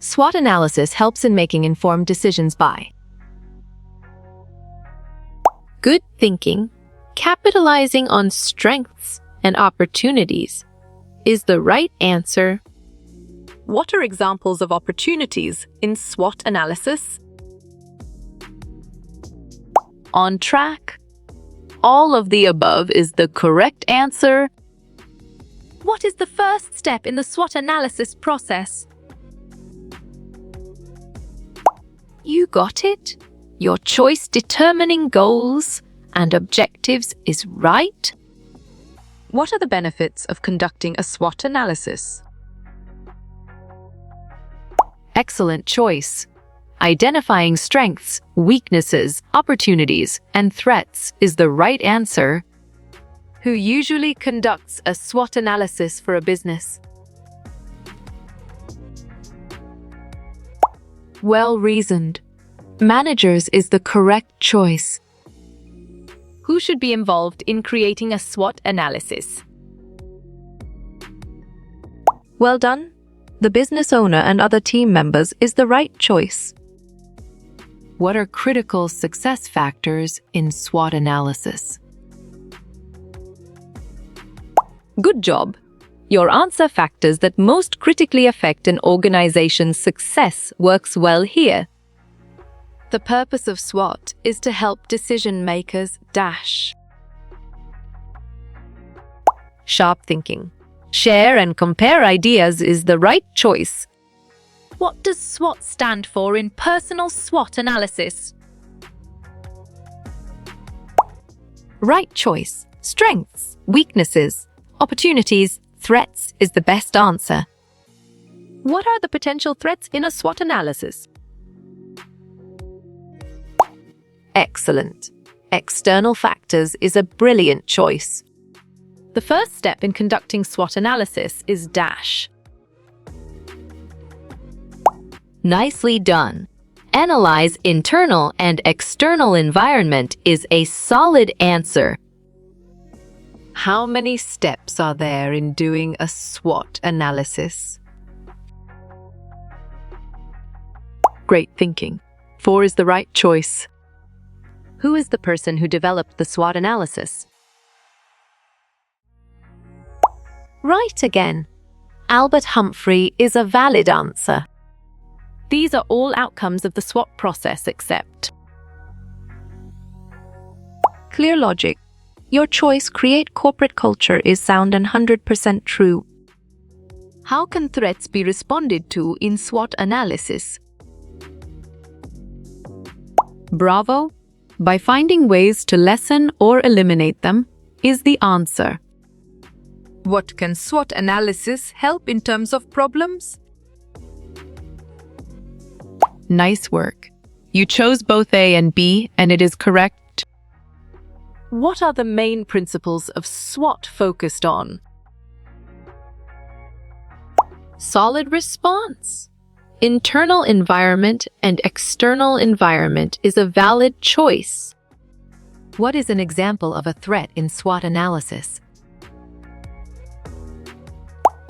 SWOT analysis helps in making informed decisions by good thinking, capitalizing on strengths and opportunities is the right answer. What are examples of opportunities in SWOT analysis? On track. All of the above is the correct answer. What is the first step in the SWOT analysis process? You got it? Your choice determining goals and objectives is right. What are the benefits of conducting a SWOT analysis? Excellent choice. Identifying strengths, weaknesses, opportunities, and threats is the right answer. Who usually conducts a SWOT analysis for a business? Well-reasoned. Managers is the correct choice. Who should be involved in creating a SWOT analysis? Well done. The business owner and other team members is the right choice. What are critical success factors in SWOT analysis? Good job. Your answer factors that most critically affect an organization's success works well here. The purpose of SWOT is to help decision makers dash. Sharp thinking. Share and compare ideas is the right choice. What does SWOT stand for in personal SWOT analysis? Right choice. Strengths, weaknesses, opportunities, threats is the best answer. What are the potential threats in a SWOT analysis? Excellent. External factors is a brilliant choice. The first step in conducting SWOT analysis is dash. Nicely done. Analyze internal and external environment is a solid answer. How many steps are there in doing a SWOT analysis? Great thinking. 4 is the right choice. Who is the person who developed the SWOT analysis? Right again. Albert Humphrey is a valid answer. These are all outcomes of the SWOT process except Clear logic. Your choice create corporate culture is sound and 100% true. how can threats be responded to in SWOT analysis? Bravo. By finding ways to lessen or eliminate them is the answer. What can SWOT analysis help in terms of problems? Nice work. You chose both A and B, and it is correct. What are the main principles of SWOT focused on? Solid response. Internal environment and external environment is a valid choice. What is an example of a threat in SWOT analysis?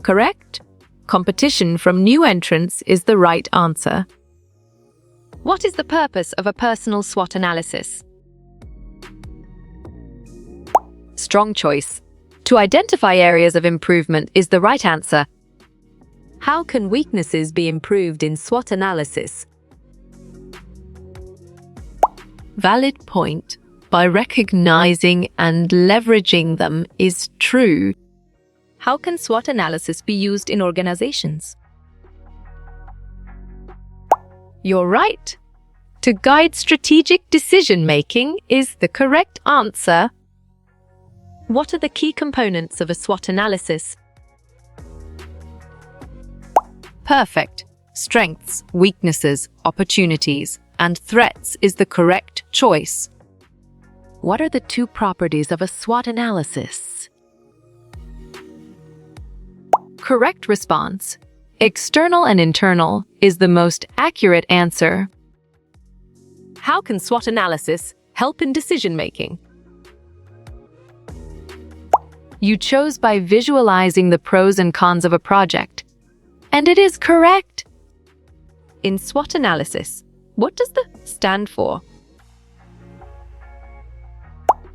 Correct. Competition from new entrants is the right answer. What is the purpose of a personal SWOT analysis? Strong choice. To identify areas of improvement is the right answer. How can weaknesses be improved in SWOT analysis? Valid point. By recognizing and leveraging them is true. How can SWOT analysis be used in organizations? You're right. To guide strategic decision-making is the correct answer. What are the key components of a SWOT analysis? Perfect. Strengths, weaknesses, opportunities, and threats is the correct choice. What are the two properties of a SWOT analysis? Correct response. External and internal is the most accurate answer. How can SWOT analysis help in decision-making? You chose by visualizing the pros and cons of a project. And it is correct. in SWOT analysis. What does the stand for?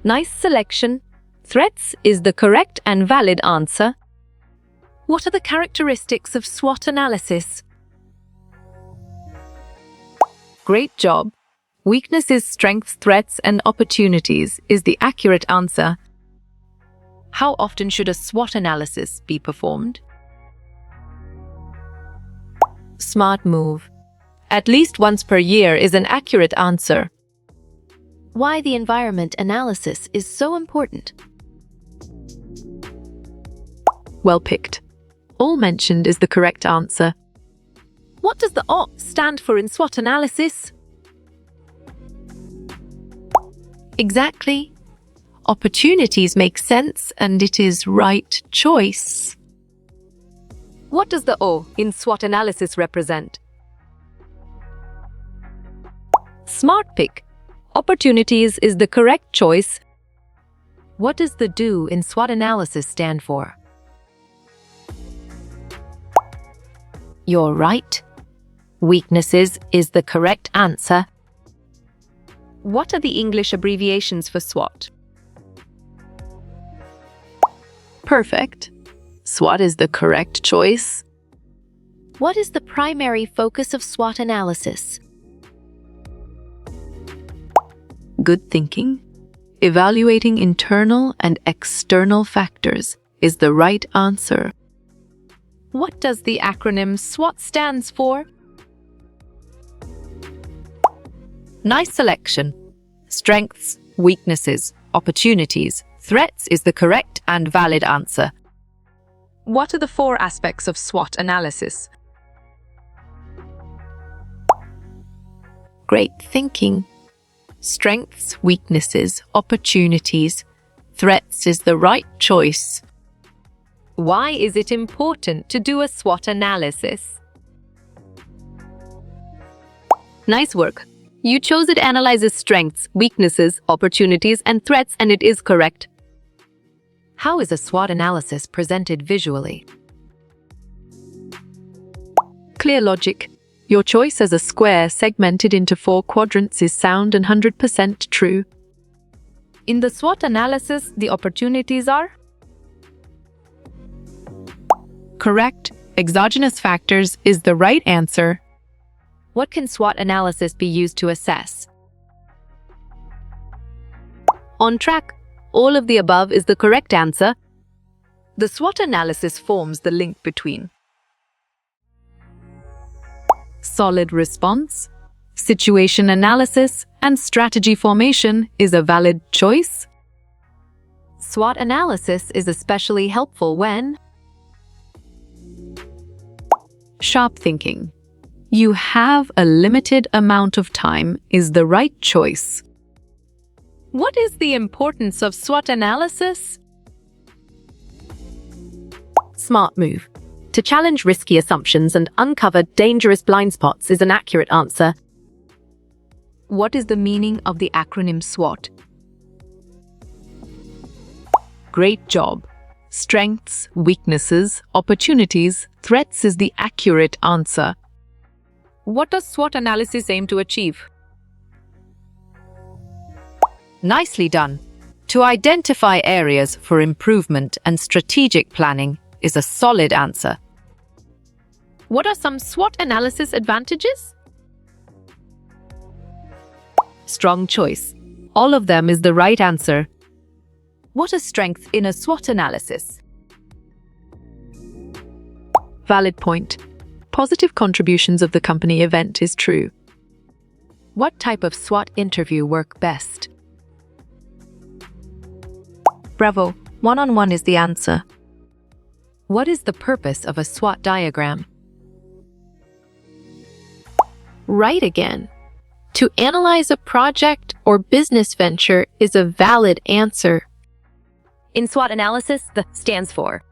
Nice selection. Threats is the correct and valid answer. What are the characteristics of SWOT analysis? Great job. Weaknesses, strengths, threats, and opportunities is the accurate answer. How often should a SWOT analysis be performed? Smart move. At least once per year is an accurate answer. Why the environment analysis is so important. Well picked. All mentioned is the correct answer. What does the O stand for in SWOT analysis? Exactly. Opportunities make sense and it is right choice. What does the O in SWOT analysis represent? Smart pick. Opportunities is the correct choice. What does the DO in SWOT analysis stand for? You're right. Weaknesses is the correct answer. What are the English abbreviations for SWOT? Perfect. SWOT is the correct choice. What is the primary focus of SWOT analysis? Good thinking. Evaluating internal and external factors is the right answer. What does the acronym SWOT stands for? Nice selection. Strengths, weaknesses, opportunities, threats is the correct and valid answer. What are the 4 aspects of SWOT analysis? Great thinking. Strengths, weaknesses, opportunities, threats is the right choice. Why is it important to do a SWOT analysis? Nice work. You chose it analyzes strengths, weaknesses, opportunities, and threats, and it is correct. How is a SWOT analysis presented visually? Clear logic. Your choice as a square segmented into 4 quadrants is sound and 100% true. In the SWOT analysis, the opportunities are correct. Exogenous factors is the right answer. What can SWOT analysis be used to assess? On track. All of the above is the correct answer. The SWOT analysis forms the link between solid response, situation analysis, and strategy formation is a valid choice. SWOT analysis is especially helpful when sharp thinking. You have a limited amount of time is the right choice. What is the importance of SWOT analysis? Smart move. To challenge risky assumptions and uncover dangerous blind spots is an accurate answer. What is the meaning of the acronym SWOT? Great job. Strengths, weaknesses, opportunities, threats is the accurate answer. What does SWOT analysis aim to achieve? Nicely done. To identify areas for improvement and strategic planning is a solid answer. What are some SWOT analysis advantages? Strong choice. All of them is the right answer. What are strengths in a SWOT analysis? Valid point. Positive contributions of the company event is true. What type of SWOT interview work best? Bravo. One-on-one is the answer. What is the purpose of a SWOT diagram? Right again. To analyze a project or business venture is a valid answer. In SWOT analysis, the stands for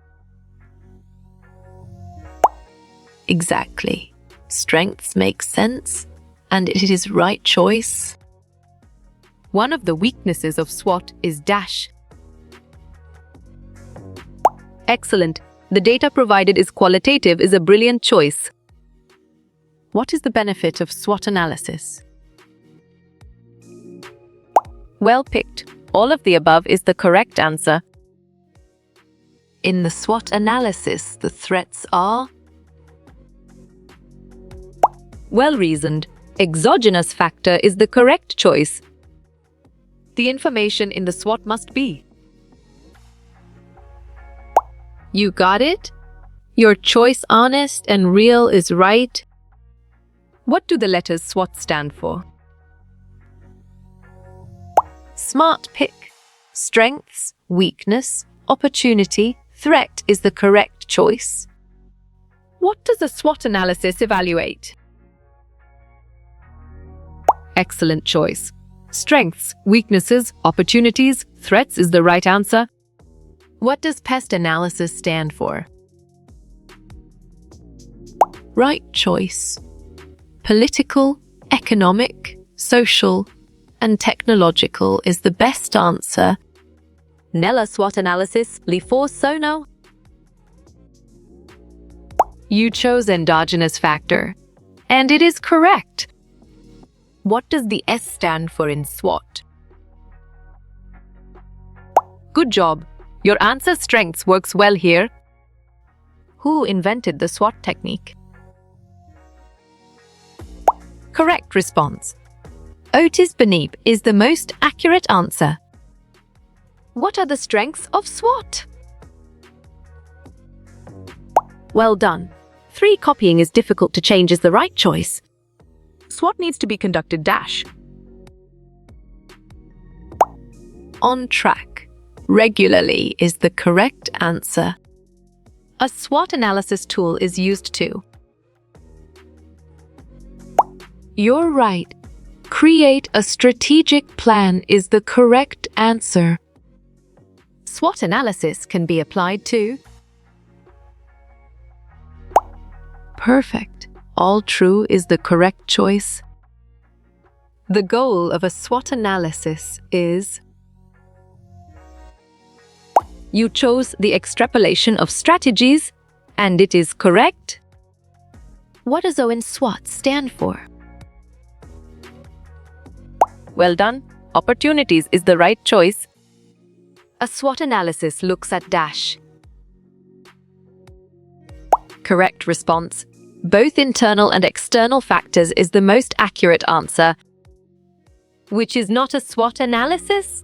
exactly. Strengths make sense, and it is right choice. One of the weaknesses of SWOT is dash. Excellent. The data provided is qualitative is a brilliant choice. What is the benefit of SWOT analysis? Well picked. All of the above is the correct answer. In the SWOT analysis, the threats are Well reasoned. Exogenous factor is the correct choice. The information in the SWOT must be. You got it? Your choice honest and real is right. What do the letters SWOT stand for? Smart pick. Strengths, weakness, opportunity, threat is the correct choice. What does a SWOT analysis evaluate? Excellent choice. Strengths, weaknesses, opportunities, threats is the right answer. What does pest analysis stand for? Right choice. Political, economic, social, and technological is the best answer. Nella SWOT analysis, li for sono. You chose endogenous factor, and it is correct. What does the S stand for in SWOT? Good job. Your answer strengths works well here. Who invented the SWOT technique? Correct response. Otis Benep is the most accurate answer. What are the strengths of SWOT? Well done. 3 copying is difficult to change is the right choice. SWOT needs to be conducted dash. On track. Regularly is the correct answer. A SWOT analysis tool is used too. You're right. Create a strategic plan is the correct answer. SWOT analysis can be applied to. Perfect. All true is the correct choice. The goal of a SWOT analysis is. You chose the extrapolation of strategies, and it is correct. What does O in SWOT stand for? Well done. Opportunities is the right choice. A SWOT analysis looks at dash. Correct response. Both internal and external factors is the most accurate answer. Which is not a SWOT analysis?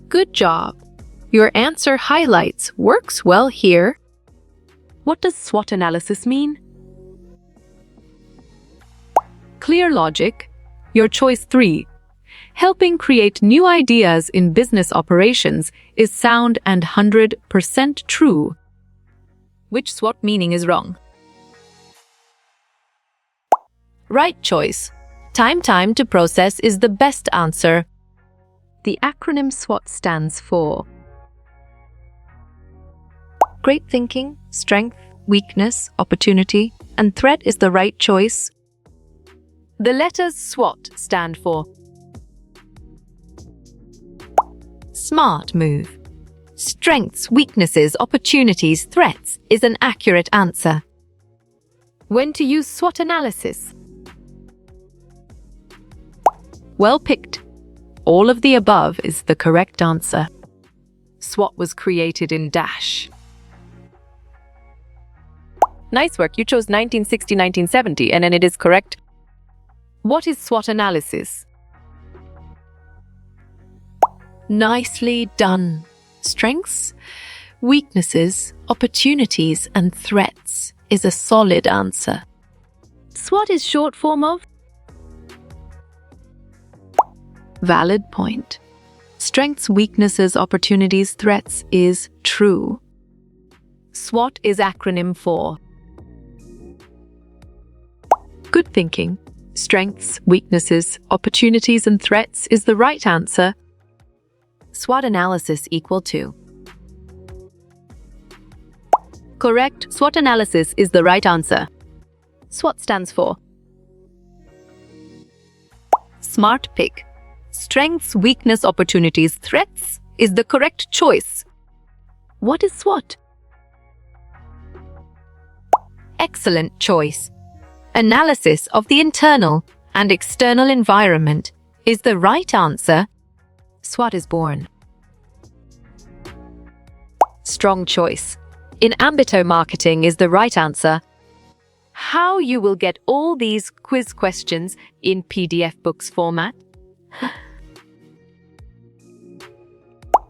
Good job. Your answer highlights works well here. What does SWOT analysis mean? Clear logic. Your choice 3. Helping create new ideas in business operations is sound and 100% true. Which SWOT meaning is wrong? Right choice. Time to process is the best answer. The acronym SWOT stands for Great thinking, strength, weakness, opportunity, and threat is the right choice. The letters SWOT stand for Smart move. Strengths, weaknesses, opportunities, threats is an accurate answer. When to use SWOT analysis? Well picked. All of the above is the correct answer. SWOT was created in dash. Nice work. You chose 1960-1970 and then it is correct. What is SWOT analysis? Nicely done. Strengths, weaknesses, opportunities, and threats is a solid answer. SWOT is short form of Valid point. Strengths, weaknesses, opportunities, threats is true. SWOT is acronym for Good thinking. Strengths, weaknesses, opportunities, and threats is the right answer. SWOT analysis equal to Correct. SWOT analysis is the right answer. SWOT stands for Smart pick. Strengths, weakness, opportunities, threats is the correct choice. What is SWOT? Excellent choice. Analysis of the internal and external environment is the right answer. SWOT is born. Strong choice. In ambito marketing is the right answer. How you will get all these quiz questions in PDF books format?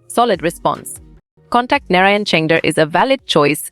Solid response. Contact Narayan Chengder is a valid choice.